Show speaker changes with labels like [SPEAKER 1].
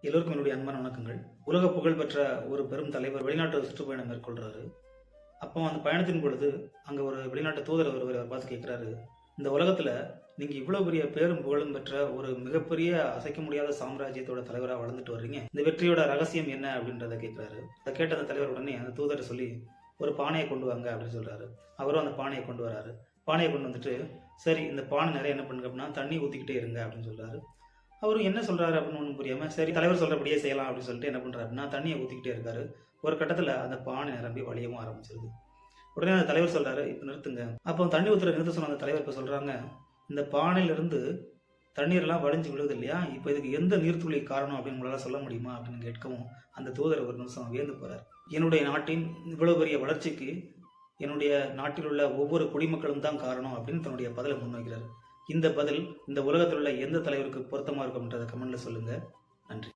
[SPEAKER 1] எல்லோருக்கும் என்னுடைய அன்பான வணக்கங்கள். உலக புகழ்பெற்ற ஒரு பெரும் தலைவர் வெளிநாட்டு சுற்றுப்பயணம் மேற்கொள்றாரு. அப்போ அந்த பயணத்தின் பொழுது அங்க ஒரு வெளிநாட்டு தூதர் ஒருவர் அவர் பார்த்து கேட்கிறாரு, இந்த உலகத்துல நீங்க இவ்வளவு பெரிய பேரும் புகழும் பெற்ற ஒரு மிகப்பெரிய அசைக்க முடியாத சாம்ராஜ்யத்தோட தலைவரா வளர்ந்துட்டு வர்றீங்க, இந்த வெற்றியோட ரகசியம் என்ன அப்படின்றத கேட்கிறாரு. அதை கேட்ட அந்த தலைவர் உடனே அந்த தூதர் சொல்லி ஒரு பானையை கொண்டு வாங்க அப்படின்னு சொல்றாரு. அவரும் அந்த பானையை கொண்டு வராரு. பானையை கொண்டு வந்துட்டு, சரி இந்த பானை நிறைய என்ன பண்ணுங்க அப்படின்னா தண்ணி ஊத்திக்கிட்டே இருங்க அப்படின்னு சொல்றாரு. அவரு என்ன சொல்றாரு அப்படின்னு ஒன்றும் புரியாம, சரி தலைவர் சொல்றபடியே செய்யலாம் அப்படின்னு சொல்லிட்டு என்ன பண்றாருன்னா தண்ணியை ஊத்திக்கிட்டே இருக்காரு. ஒரு கட்டத்துல அந்த பானை நிரம்பி வழியவும் ஆரம்பிச்சிருது. உடனே அந்த தலைவர் சொல்றாரு, இப்ப நிறுத்துங்க. அப்போ தண்ணி ஊத்துற நிறுத்த சொன்ன அந்த தலைவர் இப்ப சொல்றாங்க, இந்த பானையில இருந்து தண்ணீர் எல்லாம் வடிஞ்சு விழுது இல்லையா, இப்ப இதுக்கு எந்த நீர்த்துளி காரணம் அப்படின்னு உங்களால சொல்ல முடியுமா அப்படின்னு கேட்கவும் அந்த தூதர் ஒரு நிமிஷம் வியந்து போறார். என்னுடைய நாட்டின் இவ்வளவு பெரிய வளர்ச்சிக்கு என்னுடைய நாட்டில் உள்ள ஒவ்வொரு குடிமக்களும் தான் காரணம் அப்படின்னு தன்னுடைய பதிலை முன்வைக்கிறார். இந்த பதில் இந்த உலகத்தில் உள்ள எந்த தலைவருக்கு பொருத்தமா இருக்கும்ன்றத கமெண்ட்ல சொல்லுங்க. நன்றி.